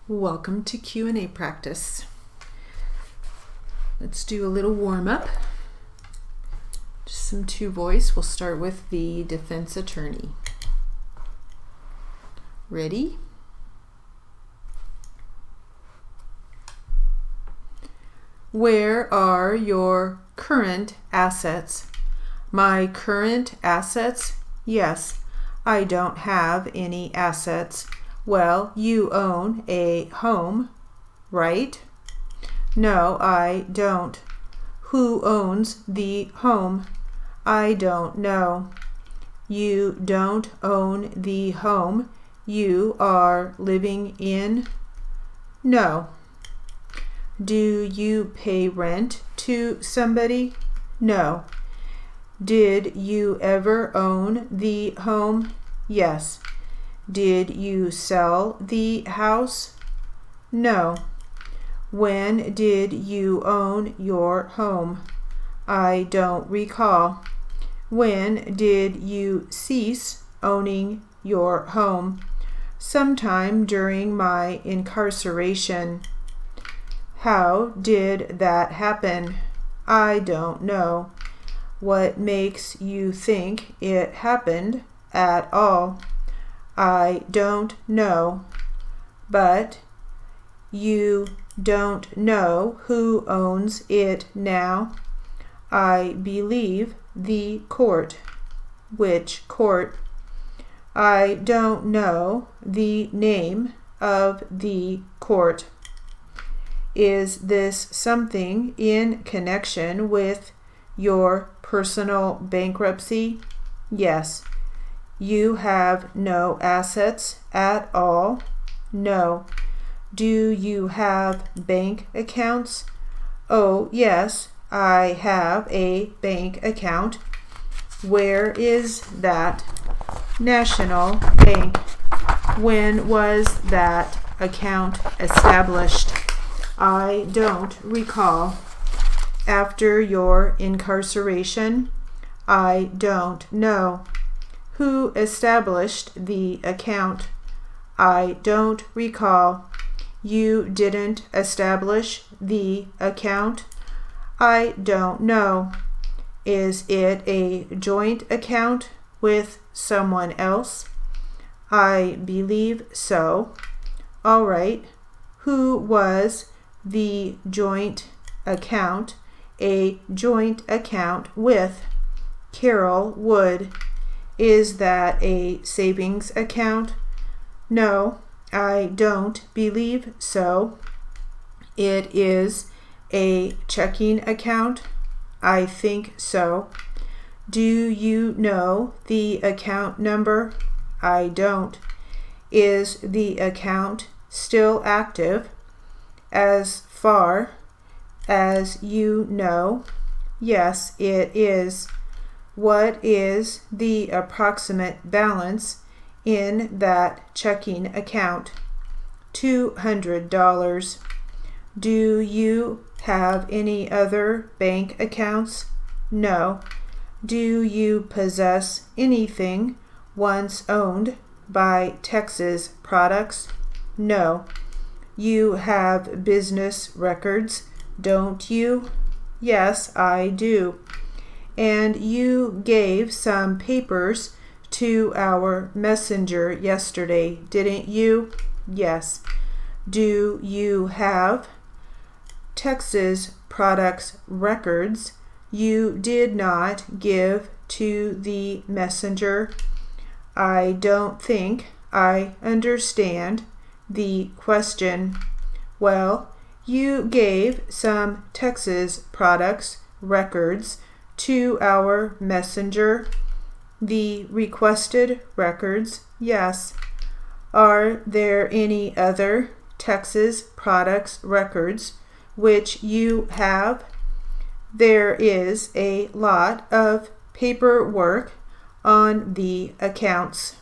Welcome to Q&A practice. Let's do a little warm-up. Just some two voice. We'll start with the defense attorney. Ready? Where are your current assets? My current assets? Yes, I don't have any assets. Well, you own a home, right? No, I don't. Who owns the home? I don't know. You don't own the home you are living in? No. Do you pay rent to somebody? No. Did you ever own the home? Yes. Did you sell the house? No. When did you own your home? I don't recall. When did you cease owning your home? Sometime during my incarceration. How did that happen? I don't know. What makes you think it happened at all? I don't know. But you don't know who owns it now? I believe the court. Which court? I don't know the name of the court. Is this something in connection with your personal bankruptcy? Yes. You have no assets at all? No. Do you have bank accounts? Oh, yes, I have a bank account. Where is that? National Bank. When was that account established? I don't recall. After your incarceration? I don't know. Who established the account? I don't recall. You didn't establish the account? I don't know. Is it a joint account with someone else? I believe so. All right. Who was the joint account a joint account with? Carol Wood. Is that a savings account? No, I don't believe so. It is a checking account? I think so. Do you know the account number? I don't. Is the account still active? As far as you know? Yes, it is. What is the approximate balance in that checking account? $200. Do you have any other bank accounts? No. Do you possess anything once owned by Texas Products? No. You have business records, don't you? Yes, I do. And you gave some papers to our messenger yesterday, didn't you? Yes. Do you have Texas Products records you did not give to the messenger? I don't think I understand the question. Well, you gave some Texas Products records to our messenger. The requested records, yes. Are there any other Texas Products records which you have? There is a lot of paperwork on the accounts.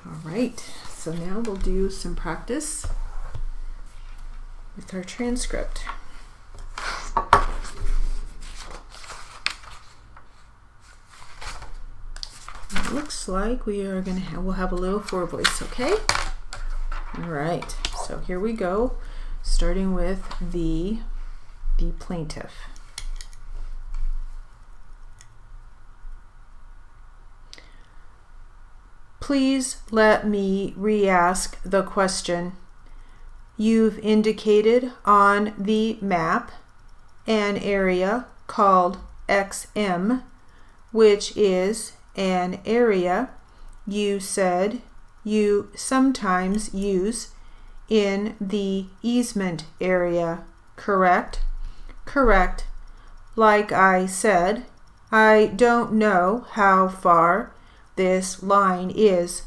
All right. so now we'll do some practice with our transcript. It looks like we'll have a little four voice, okay? All right, so here we go, starting with the plaintiff. Please let me re-ask the question. You've indicated on the map an area called XM, which is an area you said you sometimes use in the easement area, correct? Correct. Like I said, I don't know how far this line is.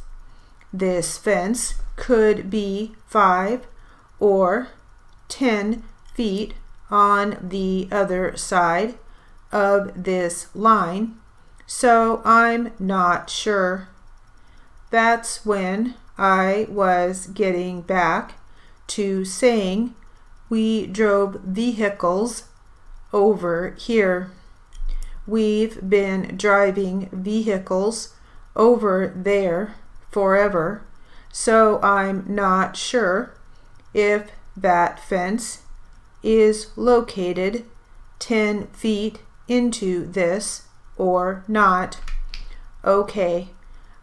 This fence could be 5 or 10 feet on the other side of this line, so I'm not sure. That's when I was getting back to saying we drove vehicles over here. We've been driving vehicles over there forever, so I'm not sure if that fence is located 10 feet into this or not. Okay,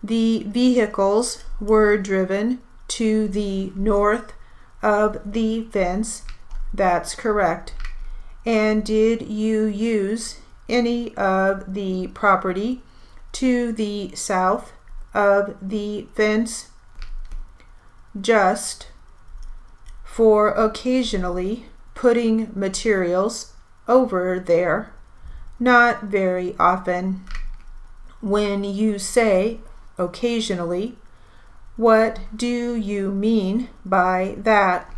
the vehicles were driven to the north of the fence. That's correct. And did you use any of the property to the south of the fence? Just for occasionally putting materials over there, not very often. When you say occasionally, what do you mean by that?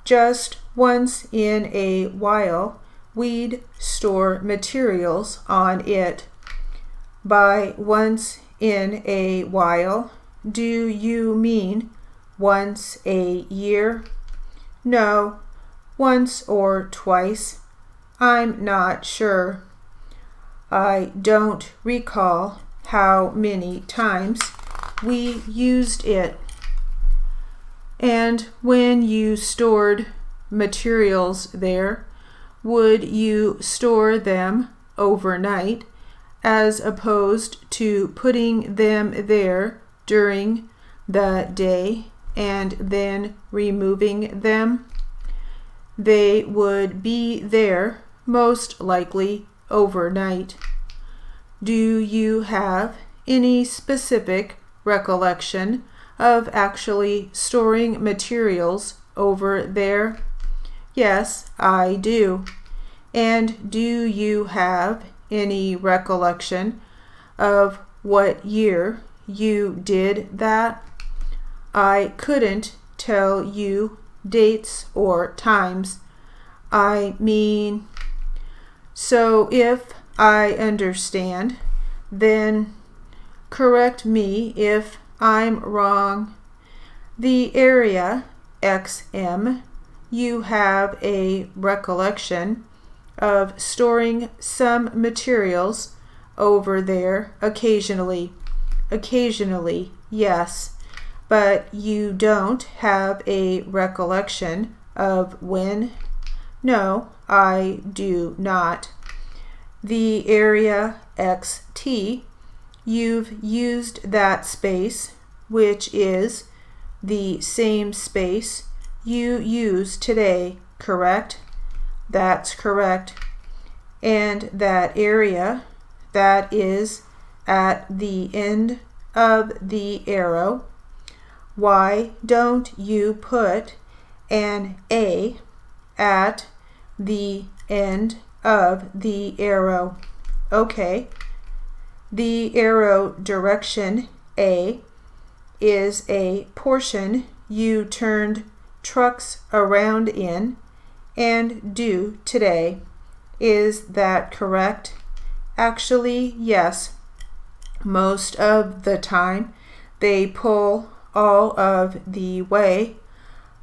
Just once in a while, we'd store materials on it. By once in a while, do you mean once a year? No, once or twice. I'm not sure. I don't recall how many times we used it. And when you stored materials there, would you store them overnight as opposed to putting them there during the day and then removing them? They would be there most likely overnight. Do you have any specific recollection of actually storing materials over there? Yes, I do. And do you have any recollection of what year you did that? I couldn't tell you dates or times. I mean, so if I understand, then correct me if I'm wrong. The area XM, you have a recollection of storing some materials over there occasionally. Occasionally, yes, but you don't have a recollection of when? No, I do not. The area XT, you've used that space, which is the same space you use today, correct? That's correct. And that area, that is at the end of the arrow, why don't you put an A at the end of the arrow? Okay. The arrow direction A is a portion you turned trucks around in and do today. Is that correct? Actually, yes. Most of the time they pull all of the way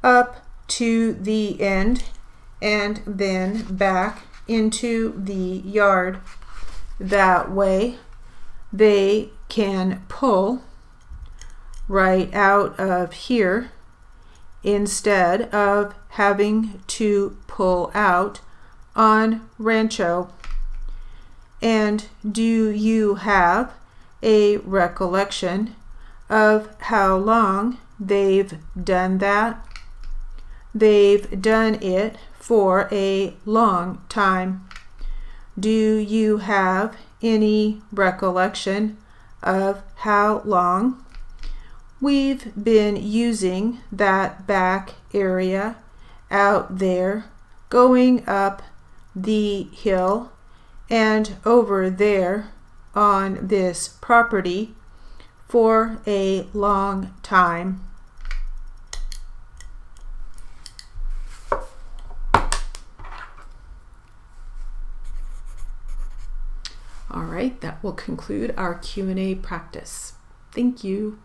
up to the end and then back into the yard. That way they can pull right out of here instead of having to pull out on Rancho. And do you have a recollection of how long they've done that? They've done it for a long time. Do you have any recollection of how long? We've been using that back area out there, going up the hill and over there on this property for a long time. All right, that will conclude our Q&A practice. Thank you.